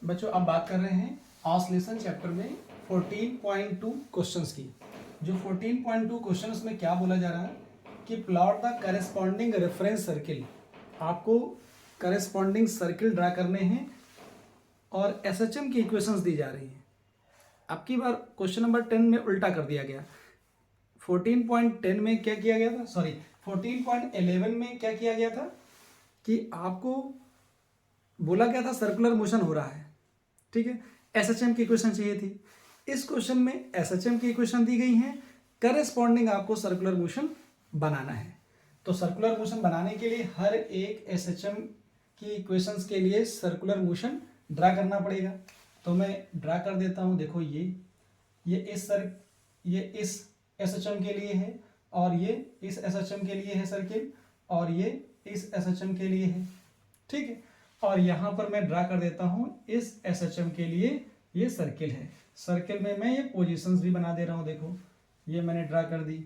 बच्चों अब बात कर रहे हैं ऑसिलेशन चैप्टर में 14.2 क्वेश्चंस की। जो 14.2 क्वेश्चंस में क्या बोला जा रहा है कि plot the corresponding reference circle. आपको करेस्पॉन्डिंग सर्किल ड्रा करने हैं और एसएचएम की इक्वेशंस दी जा रही हैं। अब की बार क्वेश्चन नंबर 10 में उल्टा कर दिया गया। 14.10 में क्या किया गया था, 14.11 में क्या किया गया था कि आपको बोला गया था सर्कुलर मोशन हो रहा है, ठीक है। एसएचएम की इक्वेशन चाहिए थी। इस क्वेश्चन में एसएचएम की इक्वेशन दी गई है, करेस्पॉन्डिंग आपको सर्कुलर मोशन बनाना है। तो सर्कुलर मोशन बनाने के लिए हर एक एसएचएम की इक्वेशंस के लिए सर्कुलर मोशन ड्रा करना पड़ेगा। तो मैं ड्रा कर देता हूं। देखो ये इस एसएचएम के लिए है और ये इस एसएचएम के लिए है सर्किल, और ये इस एसएचएम के लिए है, ठीक है। और यहां पर मैं ड्रा कर देता हूं इस एसएचएम के लिए ये सर्किल है। सर्किल में मैं ये पोजीशंस भी बना दे रहा हूं। देखो ये मैंने ड्रा कर दी,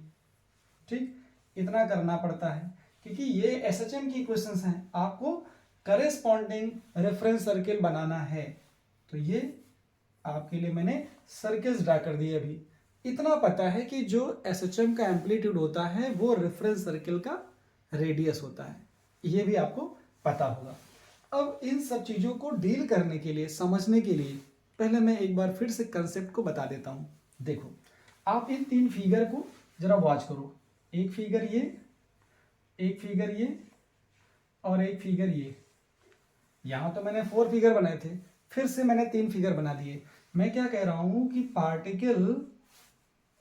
ठीक। इतना करना पड़ता है क्योंकि ये एसएचएम की इक्वेशंस हैं, आपको करेस्पॉन्डिंग रेफरेंस सर्किल बनाना है। तो ये आपके लिए मैंने सर्किल्स ड्रा कर दिए। अभी इतना पता है कि जो एसएचएम का एम्पलीट्यूड होता है वो रेफरेंस सर्किल का रेडियस होता है, ये भी आपको पता होगा। अब इन सब चीज़ों को डील करने के लिए, समझने के लिए पहले मैं एक बार फिर से कंसेप्ट को बता देता हूँ। देखो आप इन तीन फिगर को जरा वॉच करो। एक फिगर ये, एक फिगर ये और एक फिगर ये। यहाँ तो मैंने 4 फिगर बनाए थे, फिर से मैंने 3 फिगर बना दिए। मैं क्या कह रहा हूँ कि पार्टिकल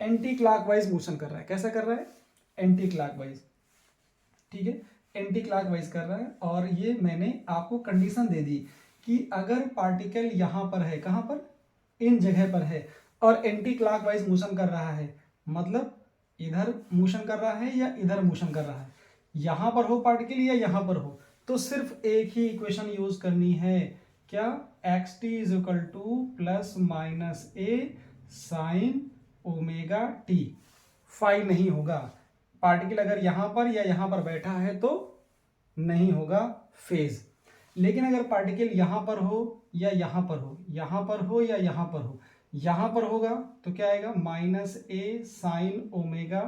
एंटी क्लॉकवाइज मोशन कर रहा है। कैसा कर रहा है? एंटी क्लॉकवाइज, ठीक है, एंटी क्लॉकवाइज कर रहा है। और ये मैंने आपको कंडीशन दे दी कि अगर पार्टिकल यहाँ पर है, कहाँ पर, इन जगह पर है, और एंटी क्लॉकवाइज मोशन कर रहा है, मतलब इधर मोशन कर रहा है या इधर मोशन कर रहा है, यहाँ पर हो पार्टिकल या यहाँ पर हो, तो सिर्फ एक ही इक्वेशन यूज करनी है। क्या? X T is equal to plus minus A sine omega T. Phi नहीं होगा। पार्टिकल अगर यहां पर या यहां पर बैठा है तो नहीं होगा फेज। लेकिन अगर पार्टिकल यहां पर हो या यहां पर हो, यहां पर हो या यहां पर हो, यहां पर होगा तो क्या आएगा? Minus A sine omega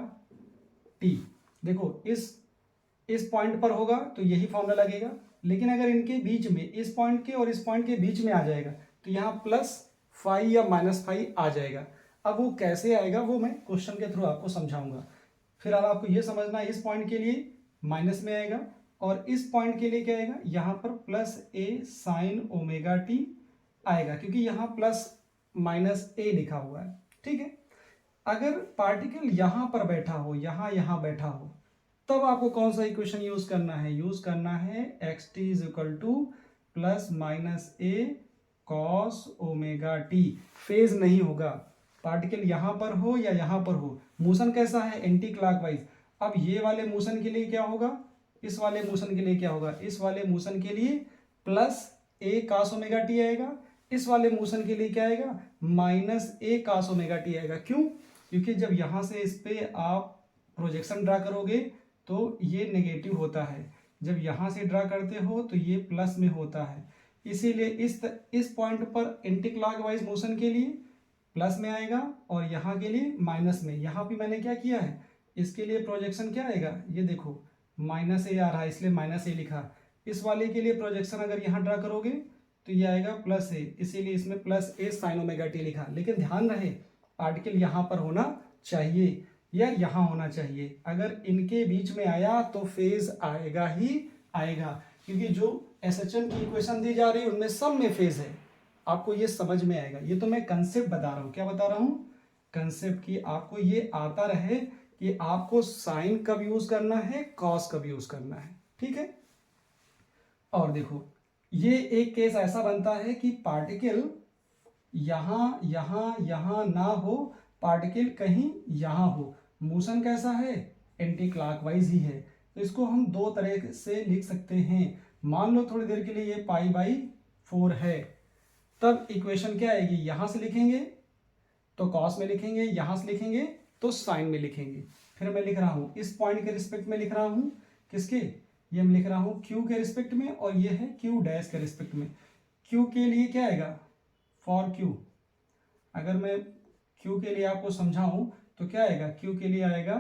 T. देखो इस पॉइंट पर होगा तो यही फॉर्मूला लगेगा। लेकिन अगर इनके बीच में, इस पॉइंट के और इस पॉइंट के बीच में आ जाएगा तो यहाँ प्लस फाई या माइनस फाई आ जाएगा। अब वो कैसे आएगा वो मैं क्वेश्चन के थ्रू आपको समझाऊंगा। फिलहाल आपको ये समझना है, इस पॉइंट के लिए माइनस में आएगा और इस पॉइंट के लिए क्या आएगा? यहाँ पर प्लस ए साइन ओमेगा टी आएगा, क्योंकि यहाँ प्लस माइनस ए लिखा हुआ है, ठीक है। अगर पार्टिकल यहाँ पर बैठा हो, यहाँ बैठा हो, तब आपको कौन सा इक्वेशन यूज करना है? यूज करना है X T is equal to plus minus A cos omega T. Phase नहीं होगा, पार्टिकल यहाँ पर हो या यहाँ पर हो। मोशन कैसा है? Anti clockwise. अब ये वाले मोशन के लिए क्या होगा? इस वाले मोशन के लिए क्या होगा? इस वाले मोशन के लिए प्लस ए कॉस ओमेगा टी आएगा। इस वाले मोशन के लिए क्या आएगा? Minus A cos omega T आएगा। क्यों? क्योंकि जब यहाँ से इस पे आप प्रोजेक्शन ड्रा करोगे तो ये नेगेटिव होता है, जब यहाँ से ड्रा करते हो तो ये प्लस में होता है। इसीलिए इस पॉइंट पर एंटी क्लॉकवाइज मोशन के लिए प्लस में आएगा और यहाँ के लिए माइनस में। यहाँ पे मैंने क्या किया है, इसके लिए प्रोजेक्शन क्या आएगा? ये देखो माइनस ए आ रहा है, इसलिए माइनस ए लिखा। इस वाले के लिए प्रोजेक्शन अगर यहाँ ड्रा करोगे तो ये आएगा प्लस ए, इसीलिए इसमें प्लस ए साइन ओमेगा टी लिखा। लेकिन ध्यान रहे पार्टिकल यहाँ पर होना चाहिए या यहाँ होना चाहिए। अगर इनके बीच में आया तो फेज आएगा ही आएगा, क्योंकि जो एसएचएम की इक्वेशन दी जा रही है उनमें सब में फेज है। आपको ये समझ में आएगा। ये तो मैं कंसेप्ट बता रहा हूँ। क्या बता रहा हूँ? कंसेप्ट की आपको ये आता रहे कि आपको साइन कब यूज करना है, कॉस कब यूज करना है, ठीक है। और देखो ये एक केस ऐसा बनता है कि पार्टिकल यहाँ ना हो, पार्टिकल कहीं यहाँ हो। मोशन कैसा है? एंटी क्लॉकवाइज ही है। तो इसको हम दो तरह से लिख सकते हैं। मान लो थोड़ी देर के लिए ये पाई बाई 4 है, तब इक्वेशन क्या आएगी? यहां से लिखेंगे तो कॉस में लिखेंगे, यहां से लिखेंगे तो साइन में लिखेंगे। फिर मैं लिख रहा हूं इस पॉइंट के रिस्पेक्ट में लिख रहा हूं, किसके? ये मैं लिख रहा हूं क्यू के रिस्पेक्ट में, और ये है क्यू डैश के रिस्पेक्ट में। क्यू के लिए क्या आएगा, फॉर क्यू, अगर मैं क्यू के लिए आपको समझाऊं तो क्या आएगा, क्यू के लिए आएगा,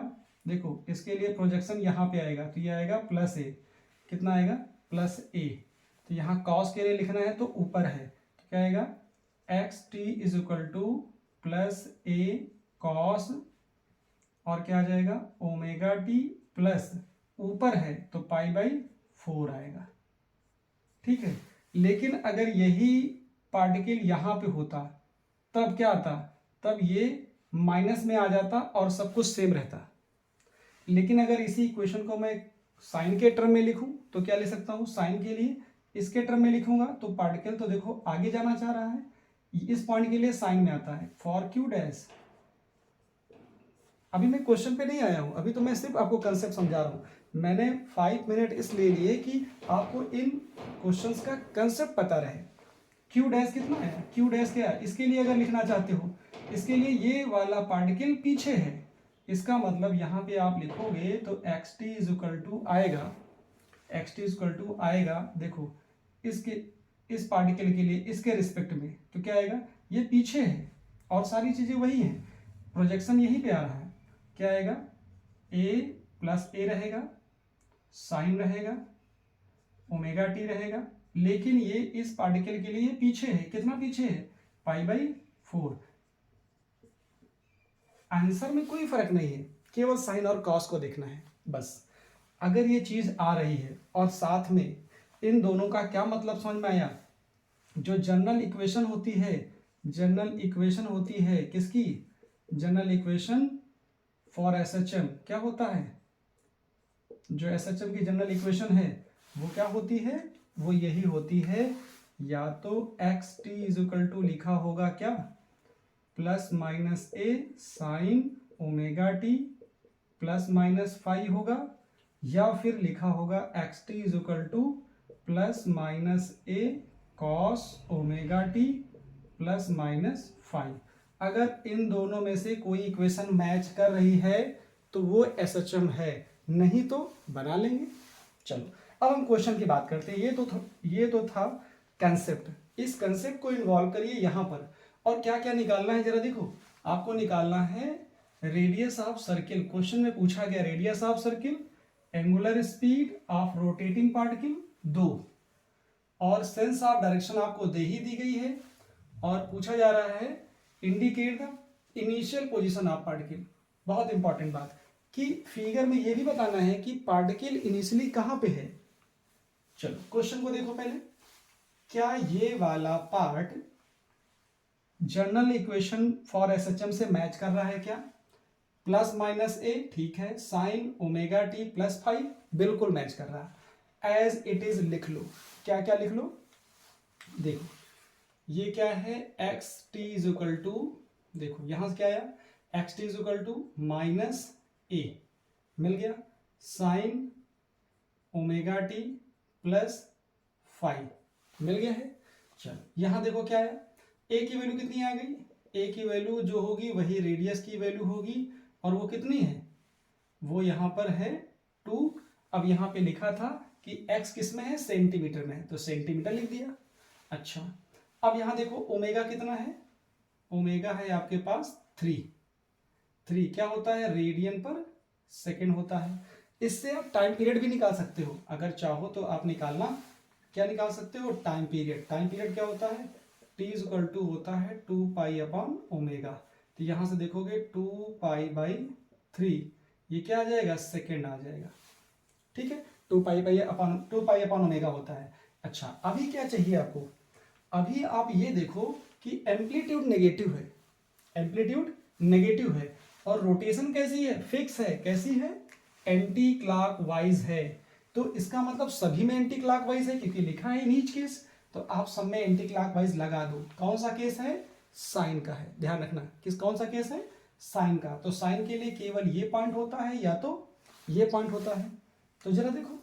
देखो इसके लिए प्रोजेक्शन यहाँ पे आएगा तो ये आएगा प्लस ए, कितना आएगा प्लस ए, तो यहाँ कॉस के लिए लिखना है तो ऊपर है तो क्या आएगा X T is equal to plus A cos, और क्या आ जाएगा ओमेगा टी प्लस ऊपर है तो पाई बाई 4 आएगा, ठीक है। लेकिन अगर यही पार्टिकल यहाँ पे होता तब क्या आता, तब ये माइनस में आ जाता और सब कुछ सेम रहता। लेकिन अगर इसी इक्वेशन को मैं साइन के टर्म में लिखूं तो क्या ले सकता हूं, साइन के लिए इसके टर्म में लिखूंगा तो पार्टिकल तो देखो आगे जाना चाह रहा है, इस पॉइंट के लिए साइन में आता है फॉर क्यू डैश। अभी मैं क्वेश्चन पे नहीं आया हूं, अभी तो मैं सिर्फ आपको कंसेप्ट समझा रहा हूं। मैंने 5 मिनट इसलिए लिए कि आपको इन क्वेश्चंस का कंसेप्ट पता रहे। क्यू डैश कितना है, क्यू डैश क्या है, इसके लिए अगर लिखना चाहते हो, इसके लिए ये वाला पार्टिकल पीछे है, इसका मतलब यहाँ पे आप लिखोगे तो X T is equal to आएगा, X T is equal to आएगा, देखो इसके इस पार्टिकल के लिए इसके रिस्पेक्ट में तो क्या आएगा, ये पीछे है और सारी चीजें वही हैं, प्रोजेक्शन यहीं पे आ रहा है, क्या आएगा ए प्लस ए रहेगा, साइन रहेगा, ओमेगा टी रहेगा, लेकिन ये इस पार्टिकल के लिए पीछे है, कितना पीछे है पाई बाई 4। आंसर में कोई फर्क नहीं है, केवल साइन और कॉस को देखना है बस। अगर ये चीज आ रही है और साथ में इन दोनों का क्या मतलब समझ में आया, जो जनरल इक्वेशन होती है, जनरल इक्वेशन होती है किसकी, जनरल इक्वेशन फॉर एसएचएम क्या होता है, जो एसएचएम की जनरल इक्वेशन है वो क्या होती है, वो यही होती है, या तो X T is equal to लिखा होगा क्या plus minus A sine omega T plus minus 5 होगा, या फिर लिखा होगा X T is equal to plus minus A cos omega T plus minus 5। अगर इन दोनों में से कोई इक्वेशन मैच कर रही है तो वो एसएचएम है, नहीं तो बना लेंगे। चलो अब हम क्वेश्चन की बात करते हैं। ये तो था कंसेप्ट। इस कंसेप्ट को इन्वॉल्व करिए यहाँ पर, और क्या क्या निकालना है जरा देखो। आपको निकालना है रेडियस ऑफ सर्किल, क्वेश्चन में पूछा गया radius of circle, angular speed of rotating particle 2, और सेंस ऑफ डायरेक्शन आपको दे ही दी गई है, और पूछा जा रहा है indicate the initial position of particle. बहुत इंपॉर्टेंट बात कि फिगर में ये भी बताना है कि पार्टिकल इनिशियली कहां पे है। चलो क्वेश्चन को देखो पहले, क्या ये वाला part general equation for SHM से मैच कर रहा है क्या, प्लस माइनस ए ठीक है, साइन ओमेगा टी प्लस 5 बिल्कुल मैच कर रहा है, एज इट इज लिख लो। क्या क्या लिख लो, देखो ये क्या है X T is equal to, देखो यहां से क्या आया X T is equal to minus A मिल गया, साइन ओमेगा टी प्लस 5 मिल गया है। चलो यहां देखो क्या आया, ए की वैल्यू कितनी आ गई, ए की वैल्यू जो होगी वही रेडियस की वैल्यू होगी, और वो कितनी है, वो यहां पर है 2। अब यहां पे लिखा था कि x किस में है, सेंटीमीटर में है, तो सेंटीमीटर लिख दिया। अच्छा अब यहां देखो ओमेगा कितना है, ओमेगा है आपके पास 3 क्या होता है, रेडियन पर सेकेंड होता है। इससे आप टाइम पीरियड भी निकाल सकते हो, अगर चाहो तो आप निकालना, क्या निकाल सकते हो, टाइम पीरियड। टाइम पीरियड क्या होता है, t इज इक्वल टू होता है 2 पाई अपॉन ओमेगा, तो यहां से देखोगे 2 पाई बाई 3, ये क्या आ जाएगा, सेकेंड आ जाएगा, ठीक है। 2 पाई अपॉन ओमेगा होता है। अच्छा अभी क्या चाहिए आपको, अभी आप ये देखो कि एम्पलीट्यूड नेगेटिव है, एम्पलीट्यूड नेगेटिव है, और रोटेशन कैसी है, फिक्स है, कैसी है, एंटी क्लॉकवाइज है। तो इसका मतलब सभी में एंटी क्लॉकवाइज है, क्योंकि लिखा है इन ईच केस, तो आप सब में एंटी क्लॉकवाइज लगा दो। कौन सा केस है, साइन का है, ध्यान रखना कौन सा केस है, साइन का। तो साइन के लिए केवल ये पॉइंट होता है या तो ये पॉइंट होता है। तो जरा देखो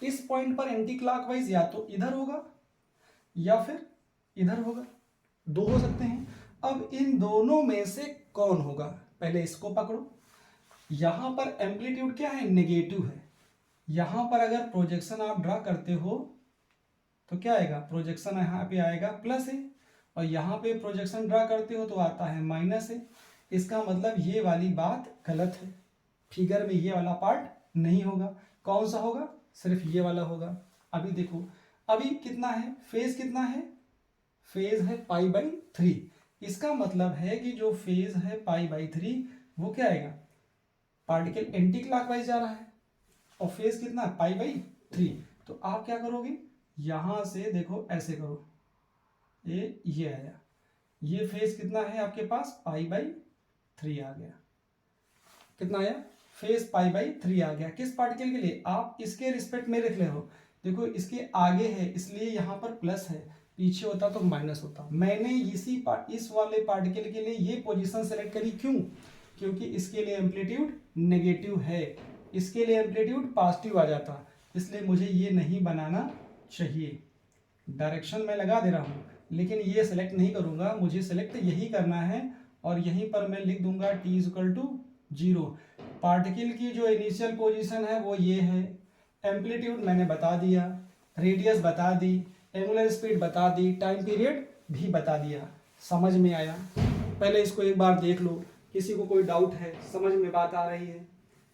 इस पॉइंट पर एंटी क्लॉकवाइज या तो इधर होगा या फिर इधर होगा, दो हो सकते हैं। अब इन दोनों में से कौन होगा, पहले इसको पकड़ो। यहां पर एम्पलीट्यूड क्या है, नेगेटिव है। यहां पर अगर प्रोजेक्शन आप ड्रा करते हो तो क्या आएगा, प्रोजेक्शन यहाँ पे आएगा प्लस है, और यहाँ पे प्रोजेक्शन ड्रा करते हो तो आता है माइनस है। इसका मतलब ये वाली बात गलत है, फिगर में ये वाला पार्ट नहीं होगा। कौन सा होगा, सिर्फ ये वाला होगा। अभी देखो, अभी कितना है, फेज कितना है, फेज है π/3। इसका मतलब है कि जो फेज है π/3 वो क्या आएगा, पार्टिकल एंटी क्लॉकवाइज जा रहा है, और फेज कितना π/3। तो आप क्या करोगे, यहां से देखो ऐसे करो, ये आया, ये फेज कितना है आपके पास π/3 आ गया। कितना आया, फेज π/3 आ गया। किस पार्टिकल के लिए, आप इसके रिस्पेक्ट में रख ले हो, देखो इसके आगे है इसलिए यहाँ पर प्लस है, पीछे होता तो माइनस होता। मैंने इस वाले पार्टिकल के लिए ये पोजीशन सेलेक्ट करी, क्यों, क्योंकि इसके लिए एम्पलीट्यूड नेगेटिव है, इसके लिए एम्पलीट्यूड पॉजिटिव आ जाता, इसलिए मुझे ये नहीं बनाना चाहिए। डायरेक्शन मैं लगा दे रहा हूँ, लेकिन ये सेलेक्ट नहीं करूँगा, मुझे सेलेक्ट यही करना है, और यहीं पर मैं लिख दूंगा t=0। पार्टिकल की जो इनिशियल पोजीशन है वो ये है, एम्पलीट्यूड मैंने बता दिया, रेडियस बता दी, एंगुलर स्पीड बता दी, टाइम पीरियड भी बता दिया। समझ में आया, पहले इसको एक बार देख लो, किसी को कोई डाउट है, समझ में बात आ रही है।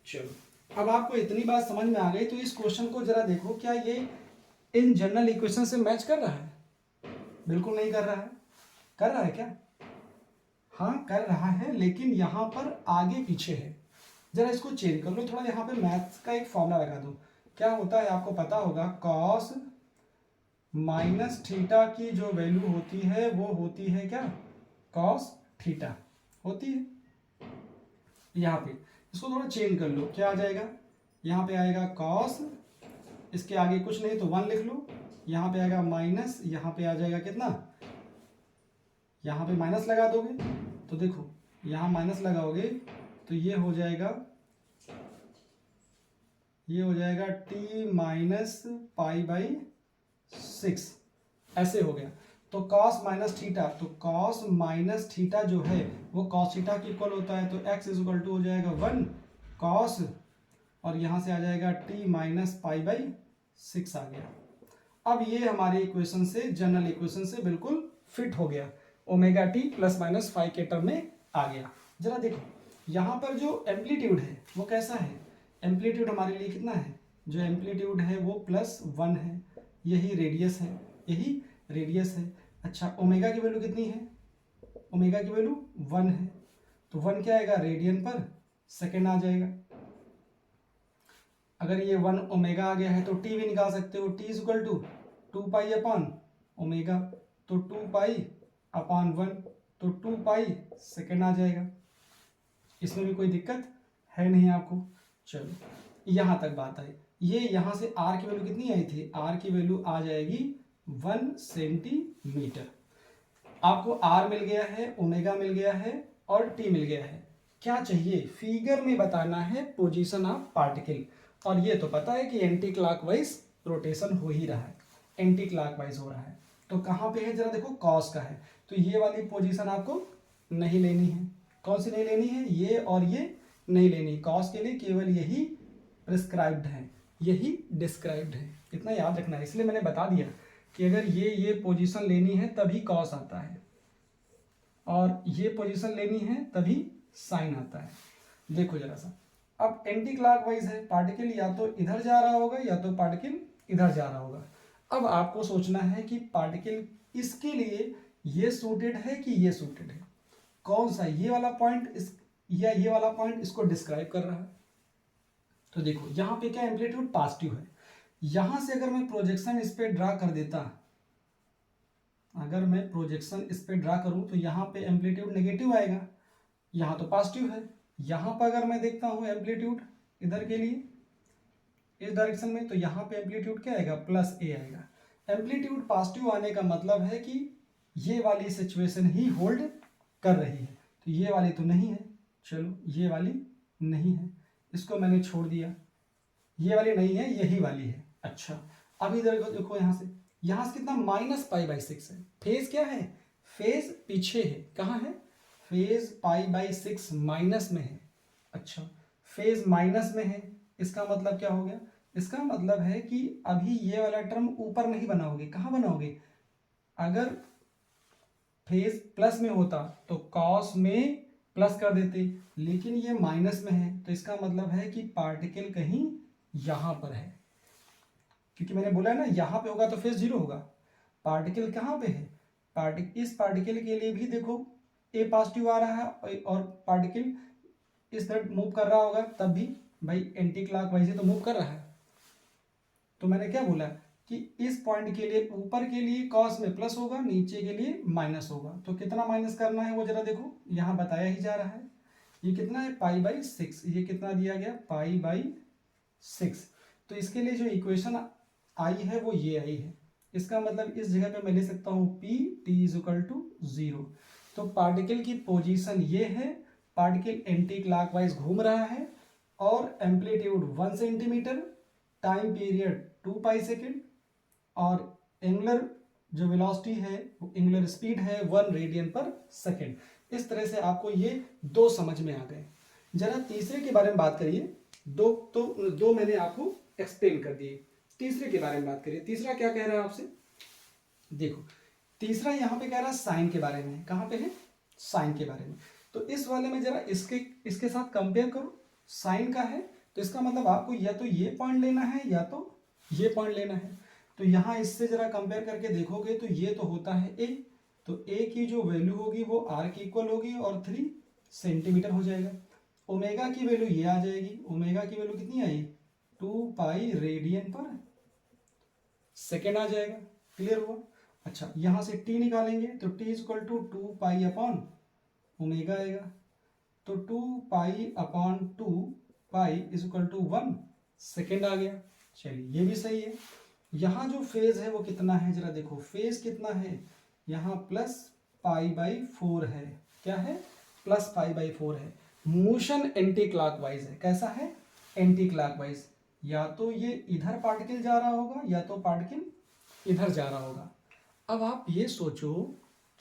चलो, अब आपको इतनी बात समझ में आ गई तो इस क्वेश्चन को जरा देखो, क्या ये इन जनरल इक्वेशन से मैच कर रहा है, बिल्कुल नहीं कर रहा है, कर रहा है क्या, हाँ कर रहा है, लेकिन यहाँ पर आगे पीछे है। जरा इसको चेंज कर लो थोड़ा, यहाँ पे मैथ्स का एक फॉर्मूला लगा दो। क्या होता है आपको पता होगा, कॉस माइनस थीटा की जो वैल्यू होती है वो होती है क्या, कॉस थीटा होती है। यहाँ पे इसको थोड़ा चेंज कर लो, क्या आ जाएगा, यहाँ पे आएगा कॉस, इसके आगे कुछ नहीं तो 1 लिख लो, यहाँ पे आएगा माइनस, यहाँ पे आ जाएगा कितना, यहाँ पे माइनस लगा दोगे तो देखो यहाँ माइनस लगाओगे तो ये हो जाएगा t-π/6 ऐसे हो गया। तो cos माइनस थीटा, तो cos माइनस थीटा जो है वो cos थीटा के इक्वल होता है, तो x इक्वल टू हो जाएगा 1 cos, और यहाँ से आ जाएगा t-π/6 आ गया। अब ये हमारे इक्वेशन से, जनरल इक्वेशन से बिल्कुल फिट हो गया, ओमेगा टी ±5 के टर्म में आ गया। जरा देखो यहाँ पर जो एम्पलीट्यूड है वो कैसा है, एम्पलीट्यूड हमारे लिए कितना है, जो एम्पलीट्यूड है वो +1 है, यही रेडियस है, यही रेडियस है। अच्छा, ओमेगा की वैल्यू कितनी है, ओमेगा की वैल्यू 1 है, तो 1 क्या आएगा, रेडियन पर सेकेंड आ जाएगा। अगर ये 1 ओमेगा आ गया है तो टी भी निकाल सकते हो, t इक्वल टू 2π/ओमेगा, तो 2π/1, तो 2π सेकेंड आ जाएगा। इसमें भी कोई दिक्कत है नहीं आपको। चलो यहाँ तक बात आई, ये यहाँ से r की वैल्यू कितनी आई थी, r की वैल्यू आ जाएगी 1 सेंटीमीटर। आपको r मिल गया है, ओमेगा मिल गया है और t मिल गया है। क्या चाहिए, फिगर में बताना है पोजीशन ऑफ पार्टिकल, और ये तो पता है कि एंटी क्लॉकवाइज रोटेशन हो ही रहा है, एंटी क्लॉकवाइज हो रहा है। तो कहाँ पे है, जरा देखो कॉस का है, तो ये वाली पोजीशन आपको नहीं लेनी है। कौन सी नहीं लेनी है, ये और ये नहीं लेनी। कॉस के लिए केवल यही प्रिस्क्राइब्ड है, यही डिस्क्राइब्ड है, इतना याद रखना है। इसलिए मैंने बता दिया कि अगर ये पोजीशन लेनी है तभी कॉस आता है, और ये पोजीशन लेनी है तभी साइन आता है। देखो जरा सा, अब एंटी क्लॉकवाइज है, पार्टिकल या तो इधर जा रहा होगा या तो पार्टिकल इधर जा रहा होगा। अब आपको सोचना है कि पार्टिकल इसके लिए ये सूटेड है कि ये सूटेड है, कौन सा, ये वाला पॉइंट या ये वाला पॉइंट इसको डिस्क्राइब कर रहा है। तो देखो यहाँ पे क्या एम्पलीट्यूड पॉजिटिव है, यहां से अगर मैं प्रोजेक्शन इस पे ड्रा कर देता, अगर मैं प्रोजेक्शन इस पे ड्रा करूं तो यहाँ पे एम्पलीट्यूड नेगेटिव आएगा, यहाँ तो पॉजिटिव है। यहाँ पर अगर मैं देखता हूँ एम्पलीट्यूड इधर के लिए इस डायरेक्शन में, तो यहाँ पे एम्पलीट्यूड क्या आएगा, +a आएगा। एम्पलीट्यूड पॉजिटिव आने का मतलब है कि ये वाली सिचुएशन ही होल्ड कर रही है, तो ये वाली तो नहीं है, चलो ये वाली नहीं है, इसको मैंने छोड़ दिया, ये वाली नहीं है, यही वाली है। अच्छा, अब इधर देखो, यहाँ से कितना -π/6 है, फेज क्या है, फेज पीछे है, कहाँ है, फेज π/6 माइनस में है। अच्छा, फेज माइनस में है, इसका मतलब क्या हो गया, इसका मतलब है कि अभी ये वाला टर्म ऊपर नहीं बनाओगे, कहाँ बनाओगे? अगर फेज प्लस में होता तो कॉस में प्लस कर देते, लेकिन ये माइनस में है, तो इसका मतलब है कि पार्टिकल कहीं यहां पर है, क्योंकि मैंने बोला है ना यहां पे होगा तो फेज जीरो होगा। पार्टिकल कहाँ पे है? इस पार्टिकल के लिए भी देखो ए पॉजिटिव आ रहा है और पार्टिकल इस तरह मूव कर रहा होगा, तब भी भाई एंटी क्लॉकवाइज तो मूव कर रहा है। तो मैंने क्या बोला कि इस पॉइंट के लिए ऊपर के लिए कॉस में प्लस होगा, नीचे के लिए माइनस होगा। तो कितना माइनस करना है वो जरा देखो, यहाँ बताया ही जा रहा है। ये कितना है? Pi by 6। ये कितना दिया गया? Pi by 6। तो इसके लिए जो इक्वेशन आई है वो ये आई है। इसका मतलब इस जगह पे मैं ले सकता हूँ P T is equal to 0। तो पार्टिकल की पोजीशन ये है, पार्टिकल एंटी क्लॉकवाइज घूम रहा है और एम्पलीट्यूड 1 सेंटीमीटर, टाइम पीरियड 2 पाई सेकेंड, और एंगुलर जो वेलोसिटी है, एंगुलर स्पीड है 1 रेडियन पर सेकेंड। इस तरह से आपको ये दो समझ में आ गए। जरा तीसरे के बारे में बात करिए। दो मैंने आपको एक्सप्लेन कर दिए, तीसरे के बारे में बात करिए। तीसरा क्या कह रहा है आपसे? देखो तीसरा यहाँ पे कह रहा है साइन के बारे में। कहाँ पे है? साइन के बारे में। तो इस वाले में जरा इसके साथ कंपेयर करो। साइन का है तो इसका मतलब आपको या तो ये पॉइंट लेना है या तो ये पॉइंट लेना है। तो यहाँ इससे जरा कंपेयर करके देखोगे तो ये तो होता है ए, तो ए की जो वैल्यू होगी वो आर की इक्वल होगी और 3 सेंटीमीटर हो जाएगा। ओमेगा की वैल्यू ये आ जाएगी। ओमेगा की वैल्यू कितनी आई? 2 पाई रेडियन पर सेकेंड आ जाएगा। क्लियर हुआ? अच्छा, यहाँ से टी निकालेंगे तो T is equal to 2 pi upon omega आएगा। तो 2 pi upon 2 pi is equal to 1 second आ गया। चलिए ये भी सही है। यहाँ जो फेज है वो कितना है जरा देखो। फेज कितना है? यहाँ प्लस पाई बाई 4 है। क्या है? प्लस पाई बाई 4 है। मोशन एंटी क्लॉकवाइज है। कैसा है? Anti clockwise. या तो ये इधर पार्टिकल जा रहा होगा या तो पार्टिकल इधर जा रहा होगा। अब आप ये सोचो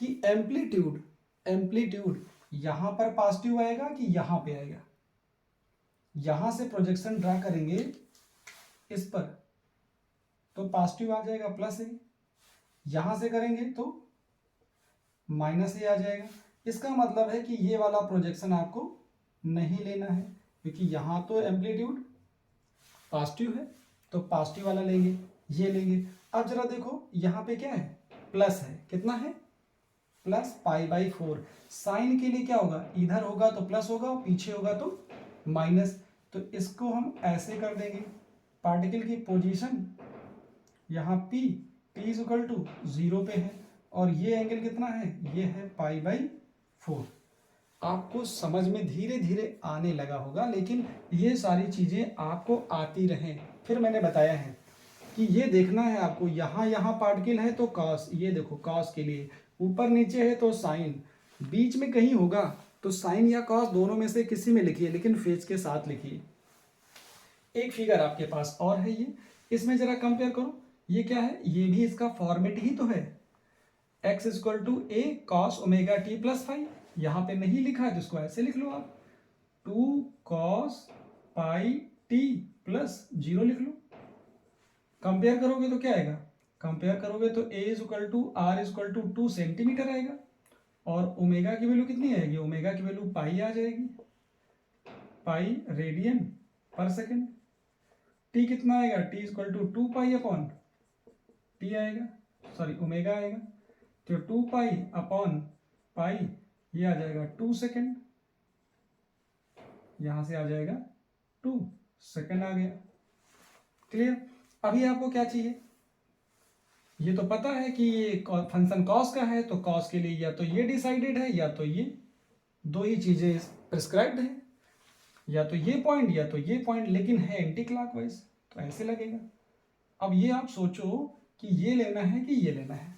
कि एम्पलीट्यूड यहां पर पॉजिटिव आएगा कि यहां पे आएगा? यहां से प्रोजेक्शन ड्रा करेंगे इस पर तो पॉजिटिव आ जाएगा, प्लस ए। यहां से करेंगे तो माइनस ए आ जाएगा। इसका मतलब है कि ये वाला प्रोजेक्शन आपको नहीं लेना है, क्योंकि यहां तो एम्पलीट्यूड पॉजिटिव है तो पॉजिटिव वाला लेंगे, ये लेंगे। अब जरा देखो यहाँ पे क्या है? प्लस है। कितना है? Plus pi by 4। साइन के लिए क्या होगा? इधर होगा तो प्लस होगा और पीछे होगा तो माइनस। तो इसको हम ऐसे कर देंगे। पार्टिकल की पोजीशन यहाँ P T is equal to 0 पे है और ये एंगल कितना है? ये है पाई बाई 4। आपको समझ में धीरे धीरे आने लगा होगा, लेकिन ये सारी चीज़ें आपको आती रहें। फिर मैंने बताया है कि ये देखना है आपको, यहाँ पार्टिकल है तो कॉस, ये देखो कॉस के लिए, ऊपर नीचे है तो साइन, बीच में कहीं होगा तो साइन या कॉस दोनों में से किसी में लिखिए, लेकिन फेज के साथ लिखिए। एक फिगर आपके पास और है, ये इसमें जरा कंपेयर करो। ये क्या है? ये भी इसका फॉर्मेट ही तो है, x equal to A cos omega T plus 5। यहाँ पे नहीं लिखा है तो इसको ऐसे लिख लो आप, 2 कॉस पाई टी प्लस 0 लिख लो। कंपेयर करोगे तो क्या आएगा? कंपेयर करोगे तो a is equal to R is equal to 2 centimetre आएगा और ओमेगा की वैल्यू कितनी आएगी? ओमेगा की वैल्यू पाई आ जाएगी, pi radian per second. T कितना आएगा? T is equal to 2 pi upon T आएगा, सॉरी ओमेगा आएगा। तो 2 पाई अपॉन पाई ये आ जाएगा 2 सेकेंड, यहां से आ जाएगा 2 सेकेंड आ गया। क्लियर? अभी आपको क्या चाहिए? ये तो पता है कि ये फंक्शन कॉस का है, तो कॉस के लिए या तो ये डिसाइडेड है या तो ये, दो ही चीजें प्रिस्क्राइब्ड है, या तो ये पॉइंट या तो ये पॉइंट, लेकिन है एंटी क्लॉकवाइज तो ऐसे लगेगा। अब ये आप सोचो कि ये लेना है कि ये लेना है,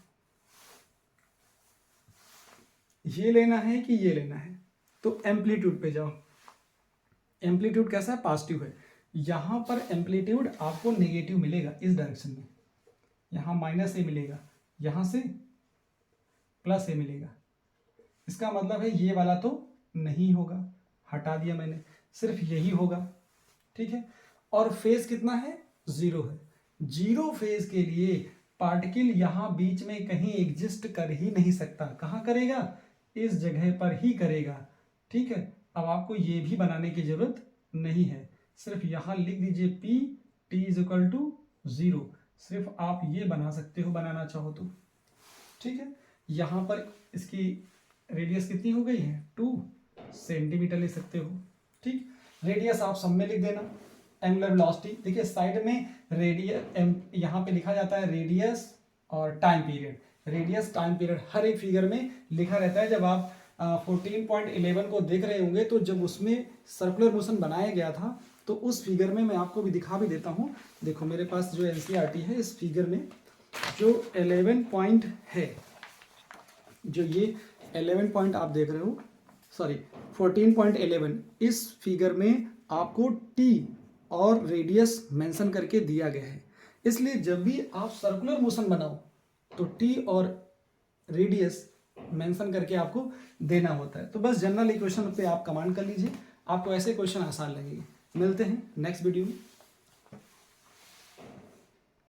ये लेना है कि ये लेना है। तो एम्पलीट्यूड पे जाओ। एम्पलीट्यूड कैसा है? पॉजिटिव है। यहां पर एम्पलीट्यूड आपको नेगेटिव मिलेगा इस डायरेक्शन में, यहाँ माइनस ए मिलेगा, यहाँ से प्लस ए मिलेगा। इसका मतलब है ये वाला तो नहीं होगा, हटा दिया मैंने, सिर्फ यही होगा। ठीक है? और फेज कितना है? जीरो है। जीरो फेज के लिए पार्टिकल यहाँ बीच में कहीं एग्जिस्ट कर ही नहीं सकता। कहाँ करेगा? इस जगह पर ही करेगा। ठीक है, अब आपको ये भी बनाने की जरूरत नहीं है, सिर्फ यहाँ लिख दीजिए P T is equal to zero. सिर्फ आप ये बना सकते हो बनाना चाहो तो। ठीक है, यहाँ पर इसकी रेडियस कितनी हो गई है? 2 सेंटीमीटर ले सकते हो। ठीक, रेडियस आप सब में लिख देना। एंगुलर वेलोसिटी देखिए साइड में रेडियस, यहाँ पे लिखा जाता है रेडियस और time period. Radius time period हर एक फिगर में लिखा रहता है। जब आप 14.11 को देख रहे होंगे तो जब उसमें सर्कुलर मोशन बनाया गया था तो उस फिगर में मैं आपको भी दिखा भी देता हूँ। देखो मेरे पास जो NCERT है, इस फिगर में जो 11 पॉइंट है, जो ये 11 पॉइंट आप देख रहे हो, सॉरी 14.11, इस फिगर में आपको टी और रेडियस मेंशन करके दिया गया है। इसलिए जब भी आप सर्कुलर मोशन बनाओ तो टी और रेडियस मेंशन करके आपको देना होता है। तो बस जनरल इक्वेशन पे आप कमांड कर लीजिए, आपको ऐसे क्वेश्चन आसान लगेंगे। मिलते हैं नेक्स्ट वीडियो में।